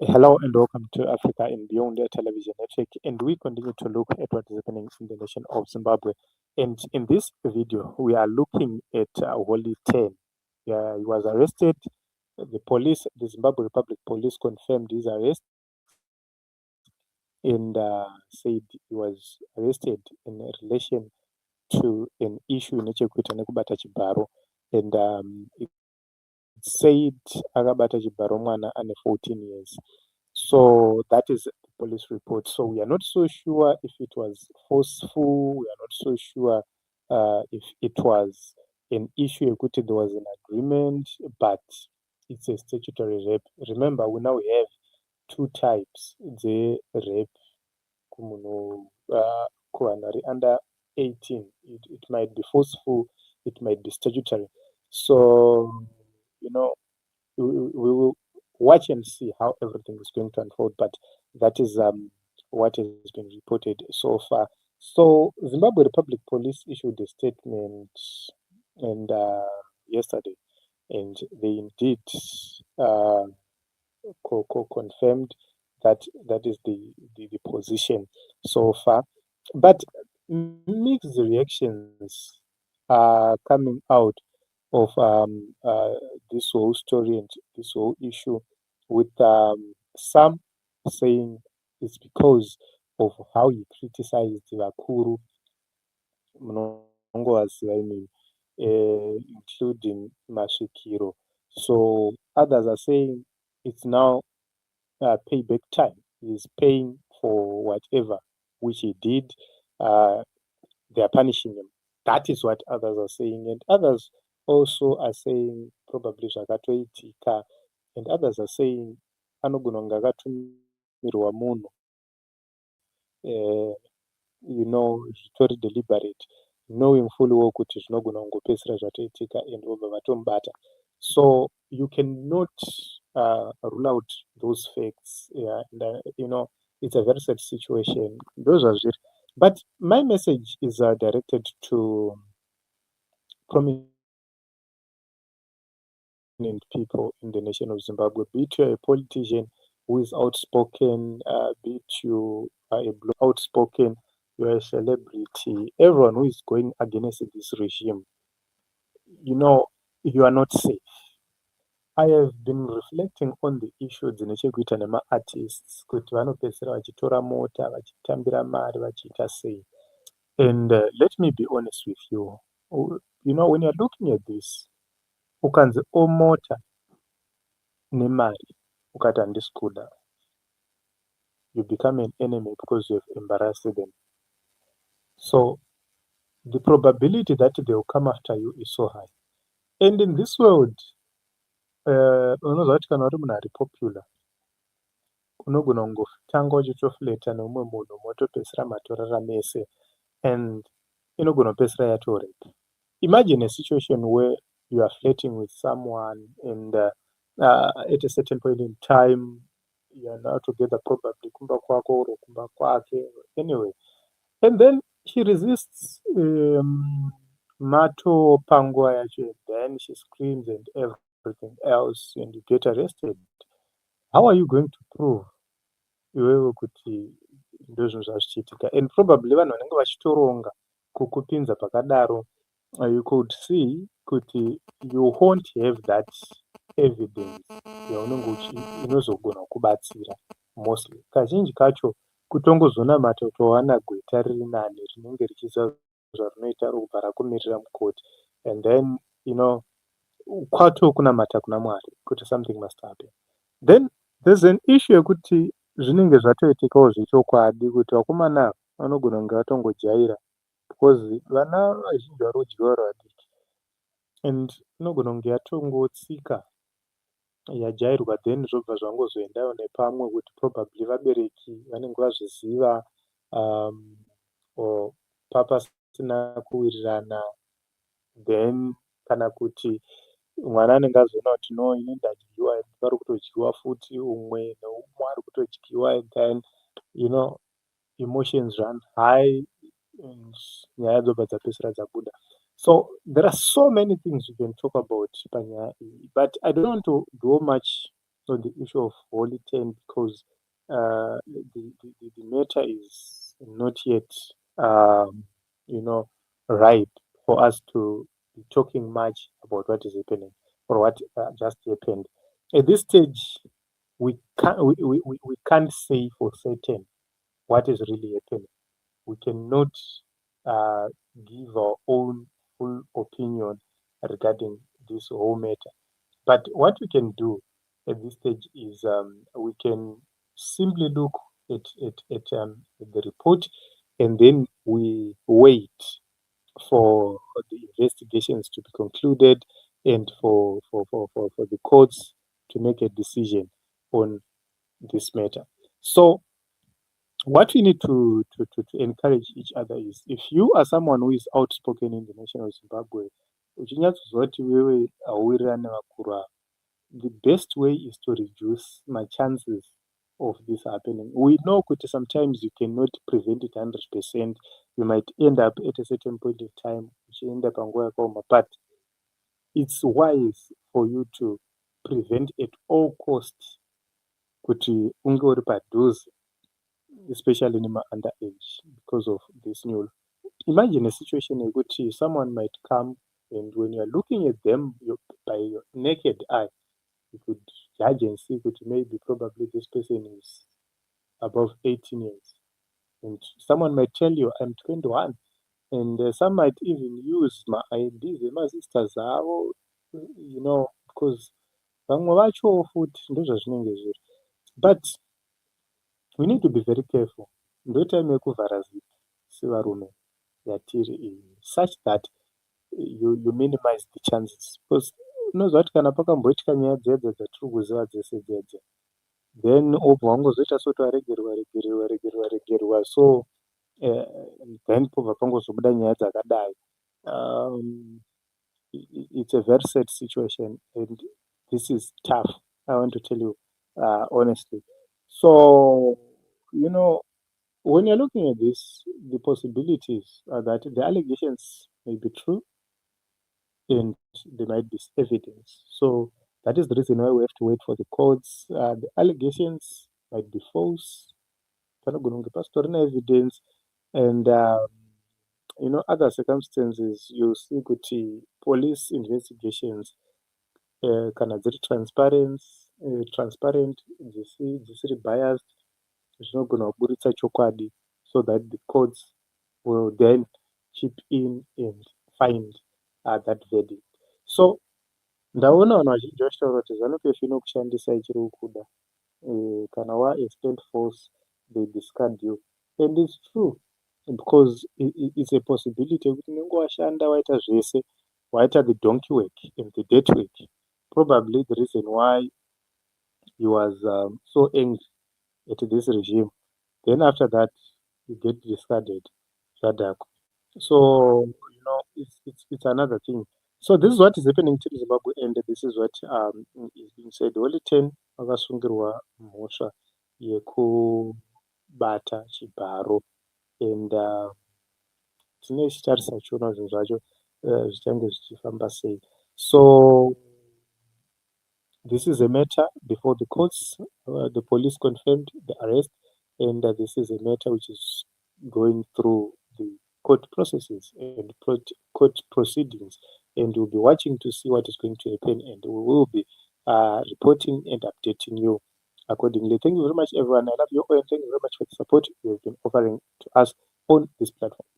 Hello and welcome to Africa and Beyond the Television Network. And we continue to look at what is happening in the nation of Zimbabwe. And in this video, we are looking at Wally Ten. Yeah, he was arrested. The police, the Zimbabwe Republic Police, confirmed his arrest and said he was arrested in relation to an issue nechekuita nekubata chibharo. And it said akabata chibharo mwana ane 14 years. So that is the police report. So we are not so sure if it was forceful. We are not so sure if it was an issue. There was an agreement, but it's a statutory rape. Remember, we now have two types: the rape kuvanhu under 18. It might be forceful. It might be statutory. So we will watch and see how everything is going to unfold. But that is what has been reported so far. So Zimbabwe Republic Police issued a statement and yesterday, and they indeed confirmed that that is the position so far. But mixed reactions are coming out of this whole story and this whole issue, with some saying it's because of how he criticized Vakuru, munongovaziva imi, including Masvikiro. So others are saying it's now payback time. He's paying for whatever which he did. They are punishing him. That is what others are saying, and others also are saying probably zvakatoitika, and others are saying anogona kunge akatumirwa munhu zvitori deliberate, knowing fully well kuti zvinogona kungopedzisira zvatoitika and vobva vatomubata. So you cannot rule out those facts. Yeah, and, it's a very sad situation. Those are it. But my message is directed to prominent people in the nation of Zimbabwe. Be it you're a politician who is outspoken, be it you are outspoken, you're a celebrity, everyone who is going against this regime, you are not safe. I have been reflecting on the issue dzinechekuita nema-artists kuti vanopedzisira vachitora mota vachitambira mari vachiita sei. And let me be honest with you. When you're looking at this, ukanzi mota nemari ukati handisi kuda, you become an enemy because you have embarrassed them. So the probability that they will come after you is so high. And in this world, unozva kuti kana uri munhu ari popular, unogona kungotanga uchitofleta neumwe munhu motopedzisira matorara mese, and inogona kupedzisira yatorepa. Imagine a situation where you are flirting with someone and at a certain point in time you are now together, probably kumba kwako or kumba kwake, anyway, and then she resists mato panguva yacho, and then she screams and everything else and you get arrested. How are you going to prove iwewe kuti ndozvinhu zvazvichiitika? And probably vanhu vanenge vachitoronga kukupinza pakadaro, you could see kuti you won't have that evidence yaunenge inozogona kubatsira. Mostly kazhinji kacho kutongozonamata kutowana gweta riri nani rinenge richiziva zvarinoita robva rakumirira mukoti, and then kwato kunamata kuna Mwari kuti something must happen. Then there's an issue yekuti zvinenge zvatoitikawo zvechokwadi kuti vakomana vanogona kunge vatongojaira, because vana vazhinji vari kudyiwa vari vadiki, and inogona kunge yatongotsika yajairwa, then zvobva zvangozoendayo nepamwe kuti probably vabereki vanenge vazviziva, or papasina kuwirirana, then kana kuti mwana anenge azoona kuti no, ini ndadyiwa, vari kutodyiwa futi, umwe neumwe ari kutodyiwa, and then emotions run high and nyaya dzobva dzapedzisira dzabuda. So there are so many things we can talk about panyaya iyi, but I don't want to go much on the issue of Holy 10 because the matter is not yet, um, you know, right for us to be talking much about what is happening or what just happened. At this stage, we can't say for certain what is really happening. We cannot uh, give our own full opinion regarding this whole matter. But what we can do at this stage is we can simply look at the report and then we wait for the investigations to be concluded and for the courts to make a decision on this matter. So what we need to encourage each other is if you are someone who is outspoken in the nation of Zimbabwe, uchinyatsozwa kuti wewe hauwirirani nevakuru ava, the best way is to reduce my chances of this happening. We know that sometimes you cannot prevent it 100%. You might end up at a certain point in time, but it's wise for you to prevent at all costs kuti unge uri padhuze, especially nema underage because of this new. Imagine a situation in which someone might come and when you're looking at them by your naked eye, you could judge and see that maybe probably this person is above 18 years. And someone might tell you, I'm 21. And some might even use my IDs, my sisters, because vamwe vacho futi ndozvazvinenge zviri. But we need to be very careful. Ndotime yekuvhara zipo sevarume yatiri iyi, such that you minimize the chances. Because unozwa kuti kana pakamboitika nyaya dzedze dzatiri kuziva dzese dzedze, then obva wangozoita soti waregerwa so then pobva pangozobuda nyaya dzakadai. It's a very sad situation and this is tough, I want to tell you honestly. So when you're looking at this, the possibilities are that the allegations may be true and there might be evidence. So that is the reason why we have to wait for the courts. The allegations might be false, evidence, and other circumstances. You see, police investigations kana dziri transparent, dzisiri biased, zvinogona kuburitsa chokwadi, so that the courts will then chip in and find that verdict. So ndaona vanhu vazhinji vachitaura kuti ZANU-PF inokushandisa ichiri kuda, kana waextend force they discard you, and it's true because it's a possibility yekuti unenge washanda waita zvese, waita the donkey work and the dirty work. Probably the reason why he was so angry at this regime, then after that you get discarded. So it's another thing. So this is what is happening to Zimbabwe, and this is what is being said. Only 10 vakasungirwa mhosva yekubata chibharo, and tine chitarisa chiona zvinhu zvacho zvichange zvichifamba sei. So this is a matter before the courts. The police confirmed the arrest, and this is a matter which is going through the court processes and court proceedings, and we'll be watching to see what is going to happen, and we will be reporting and updating you accordingly. Thank you very much, everyone. I love you all, and thank you very much for the support you have been offering to us on this platform.